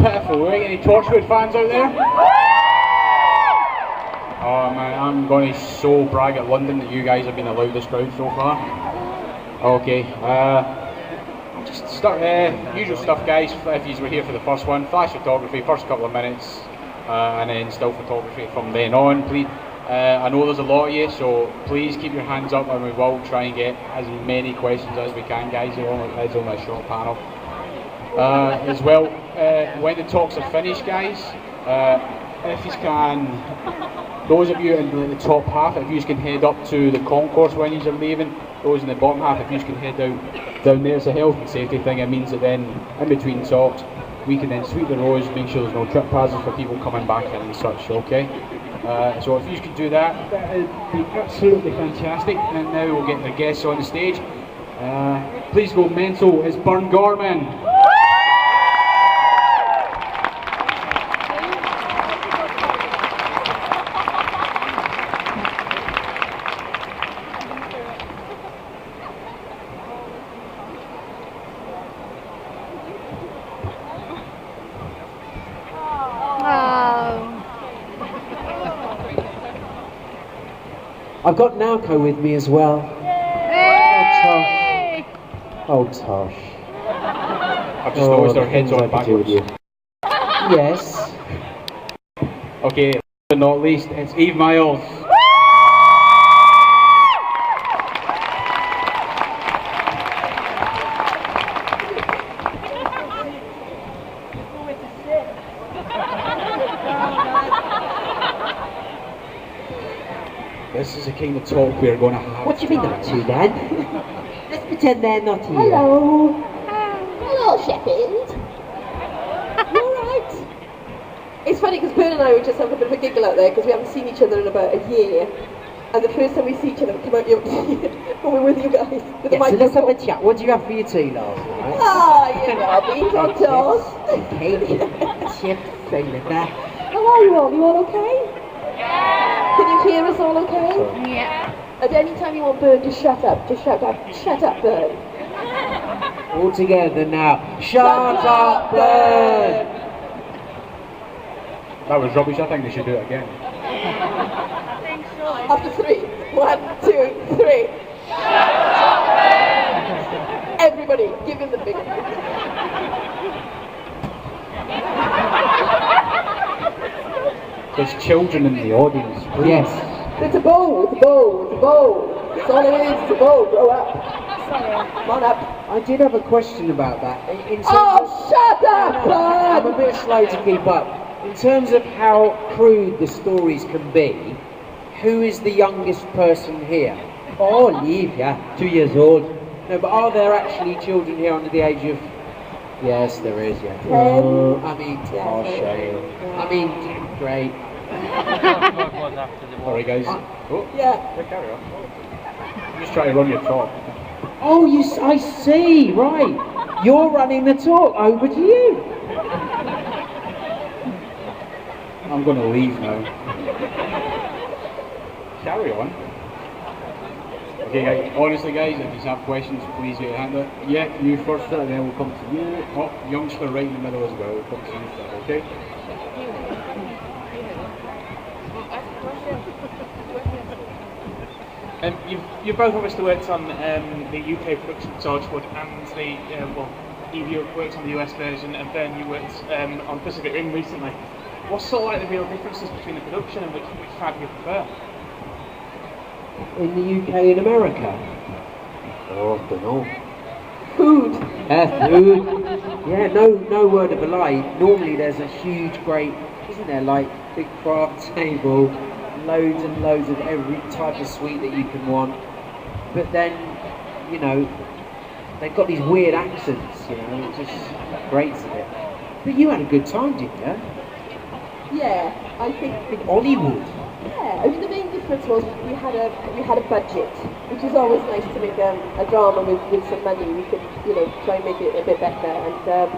pitiful. Right? Any Torchwood fans out there? Oh man, I'm going to so brag at London that you guys have been the loudest crowd so far. Okay, just start usual stuff, guys. If you were here for the first one, flash photography, first couple of minutes, and then still photography from then on. Please, I know there's a lot of you, so please keep your hands up, and we will try and get as many questions as we can, guys. It's only a short panel. As well, when the talks are finished, guys, if you can, those of you in the top half, if you can head up to the concourse when you are leaving. Those in the bottom half, if you can head down there. It's a health and safety thing. It means that then, in between talks, we can then sweep the roads, make sure there's no trip hazards for people coming back in and such, okay? So if you can do that, that would be absolutely fantastic. And now we'll get the guests on the stage. Please go mental, it's Burn Gorman. I've got Naoko with me as well. Yay! Oh, Tosh. I've just noticed their heads on backwards. Yes. Okay, but not least, it's Myles. This is the kind of talk we're going to have. What do you mean up to then? Let's pretend they're not here. Hello. Hello, Sheffield. You alright? It's funny because Bern and I were just having a bit of a giggle out there because we haven't seen each other in about a year. And the first time we see each other, we come out when we're with you guys. With the So let's have a microphone. chat. What do you have for your tea last night? Ah, you know, beans on toast. Cake, chips, thing like that. How are you all? You all okay? Can you hear us all okay? Yeah. At any time you want Bern to shut up, just shout out, shut up, Bern. All together now. Shut up, Bern! That was rubbish, I think they should do it again. After 3. 1, 2, 3. Everybody, give him the big one. There's children in the audience, please. Yes. It's a bowl, it's a bowl, it's a bowl. That's all it is, it's a bowl, grow up. Come on up. I did have a question about that. Oh, shut up, I'm a Bern! bit slow to keep up. In terms of how crude the stories can be, who is the youngest person here? Oh, Olivia, 2 years old. No, but are there actually children here under the age of... Yes, there is, yeah. 10. I mean, Yeah, oh, 10. shame. I mean, great. Sorry guys. Oh, Yeah. carry on. Just try to run your talk. Oh, I see, right. You're running the talk, over to you. I'm going to leave now. Carry on. Okay, guys, honestly guys, if you have questions, please get your hand up. Yeah, you first, and then we'll come to you. Oh, youngster right in the middle as well. We'll come to you first, okay? You've both obviously worked on the UK production of Torchwood and the, Eve, you worked on the US version, and Ben, you worked on Pacific Rim recently. What's sort of like the real differences between the production and which side do you prefer? In the UK and America? Oh, I don't know. Food. Food. Yeah, no word of a lie. Normally there's a huge, great, isn't there, like, big craft table, loads and loads of every type of sweet that you can want. But then, you know, they've got these weird accents, you know, it just grates a bit. But you had a good time, didn't you? Yeah, I think. In Hollywood. Yeah, I mean the main difference was we had a budget, which is always nice to make a drama with some money. We could, you know, try and make it a bit better. And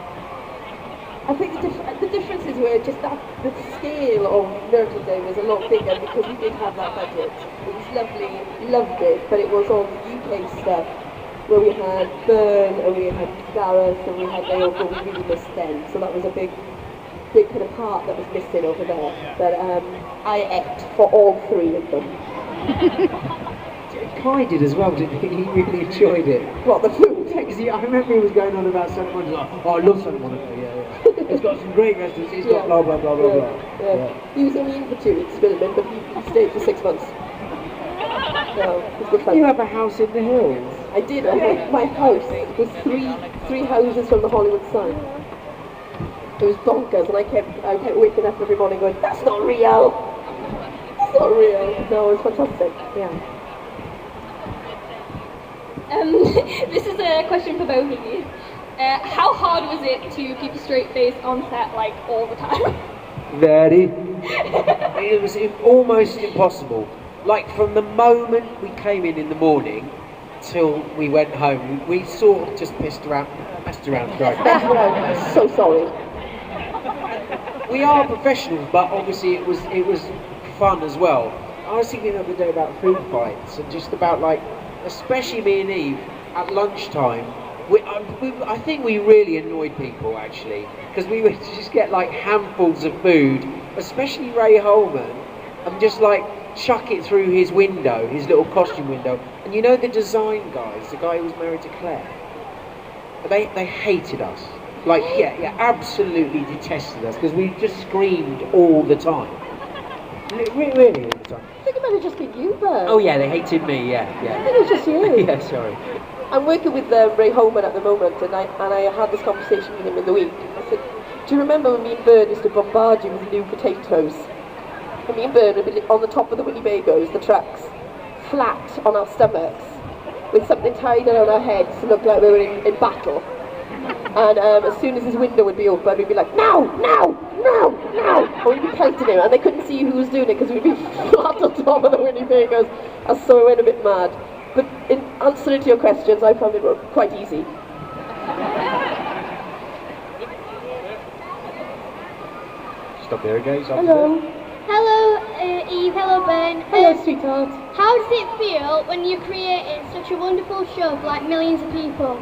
I think the differences were just that the scale of Miracle Day was a lot bigger because we did have that budget. It was lovely, loved it, but it was all the UK stuff where we had Bern and we had Gareth and we had Naoko. We really missed them, so that was a big big kind of part that was missing over there. But I ate for all three of them. Kai did as well, didn't he? He really enjoyed it. What, the food? Because I remember he was going on about Santa Monica. Like, oh, I love Santa Monica. Yeah. It's got some great restaurants. It's got blah blah blah blah blah. Yeah. He was only in for 2 weeks filming, but he stayed for 6 months. So, it was good fun. You have a house in the hills. I did. My house was three houses from the Hollywood sign. It was bonkers, and I kept waking up every morning going, "That's not real. That's not real." No, it was fantastic. Yeah. This is a question for both of you. How hard was it to keep a straight face on set, like, all the time? Very. It was almost impossible. Like, from the moment we came in the morning till we went home, we sort of just messed around. I'm so sorry. We are professionals, but obviously it was fun as well. I was thinking the other day about food fights and just about, like, especially me and Eve at lunchtime. I think we really annoyed people, actually, because we would just get like handfuls of food, especially Ray Holman, and just like chuck it through his window, his little costume window. And you know the design guys, the guy who was married to Claire, they hated us. Like, yeah, absolutely detested us because we just screamed all the time. Really all the time. I think it might have just been you, Bert. Oh yeah, they hated me. Yeah. I think it was just you. Yeah, sorry. I'm working with Ray Holman at the moment, and I had this conversation with him in the week. I said, "Do you remember when me and Bert used to bombard you with new potatoes? And me and Bert would be on the top of the Winnebagos, the trucks, flat on our stomachs, with something tied around our heads to look like we were in battle. And as soon as his window would be open, we'd be like, now! And we'd be pelting him, and they couldn't see who was doing it because we'd be flat on top of the Winnebagos. And so we went a bit mad. But in answer to your questions, I found it quite easy. Stop there, guys. Hello. Hello, Eve. Hello, Ben. Hello, sweetheart. How does it feel when you're creating such a wonderful show for like millions of people?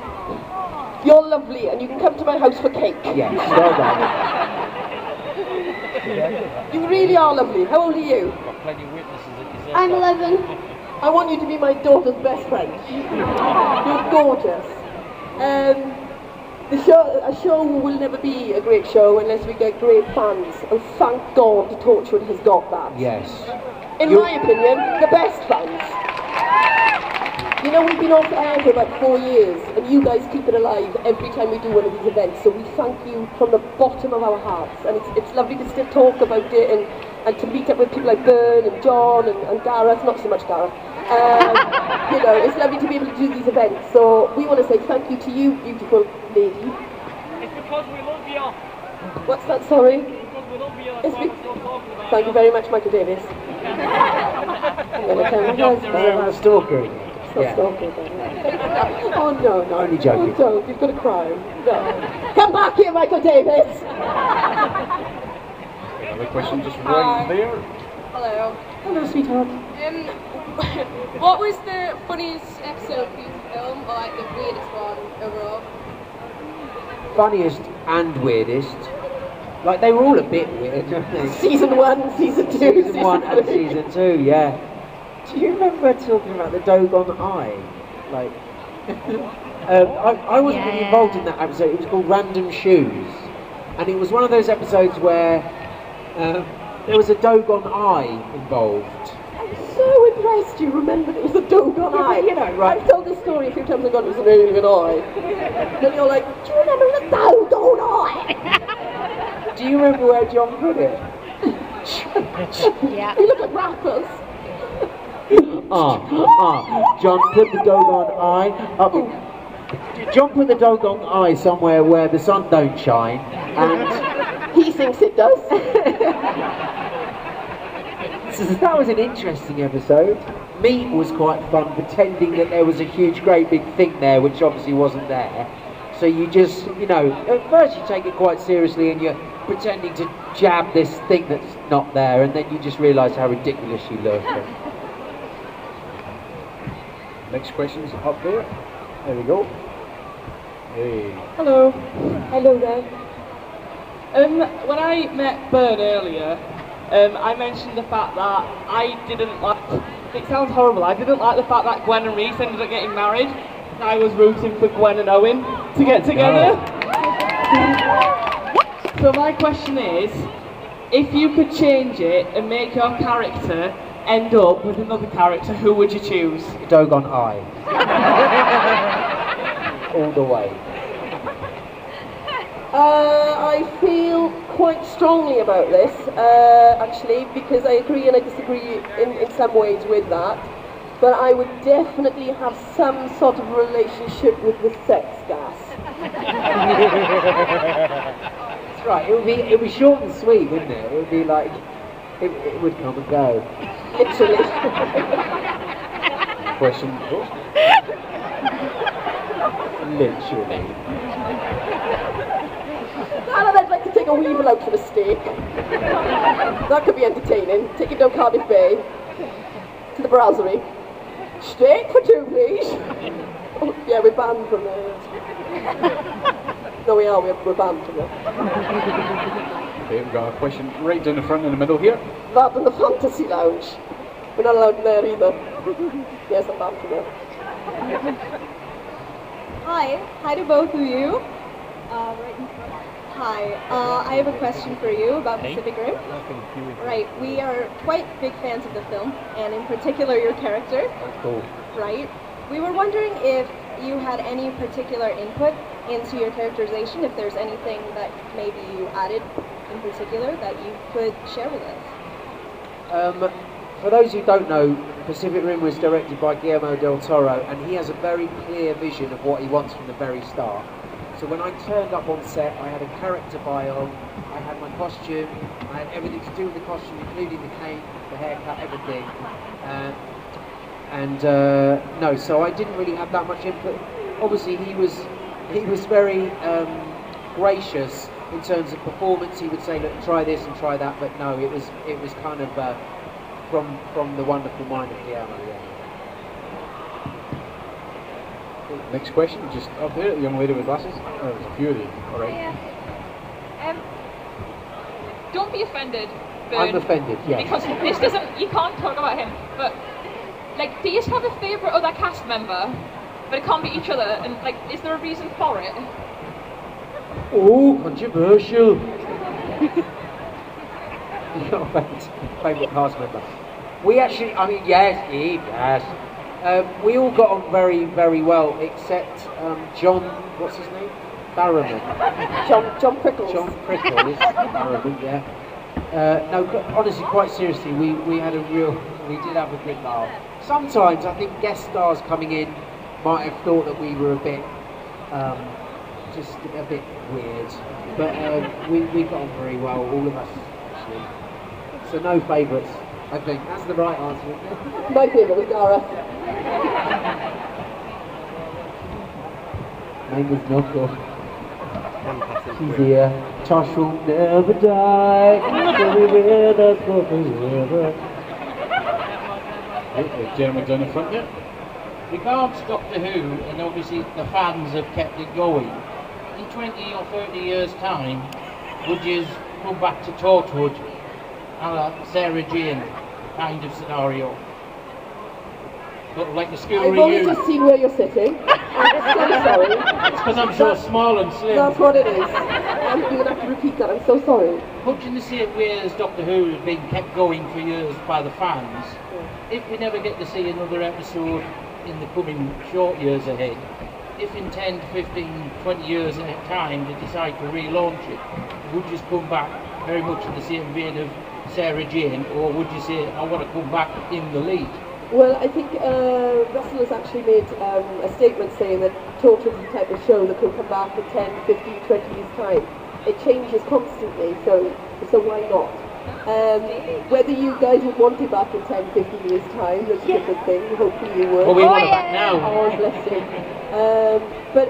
You're lovely, and you can come to my house for cake. Yes, well done. You really are lovely. How old are you? I'm 11. I want you to be my daughter's best friend. You're gorgeous. A show will never be a great show unless we get great fans, and thank God Torchwood has got that. Yes. In my opinion, the best fans. You know, we've been off air for about 4 years, and you guys keep it alive every time we do one of these events, so we thank you from the bottom of our hearts, and it's lovely to still talk about it, and to meet up with people like Bern and John and Gareth, not so much Gareth. You know, it's lovely to be able to do these events, so we want to say thank you to you, beautiful lady. It's because we love you. What's that, sorry? Because we love you. It's thank you very much, Michael Davis. I'm going to tell my husband. About stalker. Not stalking, oh no, Only joking. Oh, don't, you've got to cry. No. Come back here, Michael Davis! Another question just right there. Hello. Hello, sweetheart. What was the funniest episode for you to film, or like the weirdest one overall? Funniest and weirdest. Like, they were all a bit weird, weren't they? Season 1, season 2, Season 1 and season 2, yeah. Do you remember talking about the Dogon Eye? Like, I wasn't really involved in that episode. It was called Random Shoes, and it was one of those episodes where there was a Dogon Eye involved. I'm so impressed you remembered it was a Dogon Eye. You know, right. I've told this story a few times ago, it was an alien eye. Then you're like, do you remember the Dogon Eye? Do you remember where John put it? Yeah. You look like rappers. John put the Dogon Eye up. John put the Dogon Eye somewhere where the sun don't shine, and He thinks it does. so that was an interesting episode. Meat was quite fun, pretending that there was a huge, great big thing there, which obviously wasn't there. So you just, you know, at first you take it quite seriously and you're pretending to jab this thing that's not there, and then you just realise how ridiculous you look. Next question's up there. There we go. Hey. Hello. Hello there. When I met Bern earlier, I mentioned the fact that I didn't like. It sounds horrible. I didn't like the fact that Gwen and Reese ended up getting married. I was rooting for Gwen and Owen to get together. So my question is, if you could change it and make your character end up with another character, who would you choose? Dogon Eye. All the way. I feel quite strongly about this, actually, because I agree and I disagree in some ways with that. But I would definitely have some sort of relationship with the sex gas. That's right. It would be short and sweet, wouldn't it? It would be like it would come and go. Literally. Question. Literally. And I'd like to take a weevil out for the steak. That could be entertaining. Take it down Cardiff Bay to the brasserie. Steak for two, please. Oh, yeah, we're banned from there. No, we are. We're banned from there. Okay, we've got a question right down the front in the middle here. That in the fantasy lounge. We're not allowed in there either. Yes, I'm banned from there. Hi to both of you. Right in front. Hi, I have a question for you about Pacific Rim. Right, we are quite big fans of the film, and in particular your character. Cool. Right? We were wondering if you had any particular input into your characterization, if there's anything that maybe you added in particular that you could share with us. For those who don't know, Pacific Rim was directed by Guillermo del Toro, and he has a very clear vision of what he wants from the very start. So when I turned up on set, I had a character bio, I had my costume, I had everything to do with the costume, including the cane, the haircut, everything. No, so I didn't really have that much input. Obviously, he was very gracious in terms of performance. He would say, look, try this and try that, but no, it was kind of from the wonderful mind of Guillermo. Yeah. Next question, just up there, the young lady with glasses. Oh, there's a few of you. All right. Yeah. Don't be offended, Bern, I'm offended, yeah. because this doesn't. You can't talk about him. But like, do you just have a favourite other cast member? But it can't be each other. And like, is there a reason for it? Oh, controversial. Your favourite cast member? We actually, I mean, yes, Eve, yes. We all got on very, very well, except John, what's his name? Barrowman. John Prickles. John Prickles, Barrowman, yeah. No, but honestly, quite seriously, we did have a good laugh. Sometimes I think guest stars coming in might have thought that we were a bit, just a bit weird. But we got on very well, all of us, actually. So no favourites. I think that's the right answer. My favourite was Gareth. Name was Knuckle. She's here. Tosh will never die. She'll be with us forever. The gentleman down the front there. Regards Doctor Who, and obviously the fans have kept it going. In 20 or 30 years' time, would you come back to Torchwood, a la Sarah Jane kind of scenario? But like the school I've only just seen where you're sitting. I'm so sorry. It's because I'm so small and slim. That's what it is. I'm going to have to repeat that. I'm so sorry. Much in the same way as Doctor Who has been kept going for years by the fans, if we never get to see another episode in the coming short years ahead, if in 10, 15, 20 years at a time they decide to relaunch it, would you come back very much in the same vein of Sarah Jane, or would you say, I want to come back in the lead? Well, I think Russell has actually made a statement saying that Torchwood is the type of show that could come back in 10, 15, 20 years' time. It changes constantly, so why not? Whether you guys would want it back in 10, 15 years' time, that's a different thing. Hopefully you would. Well, we want it back now. Oh, bless you. But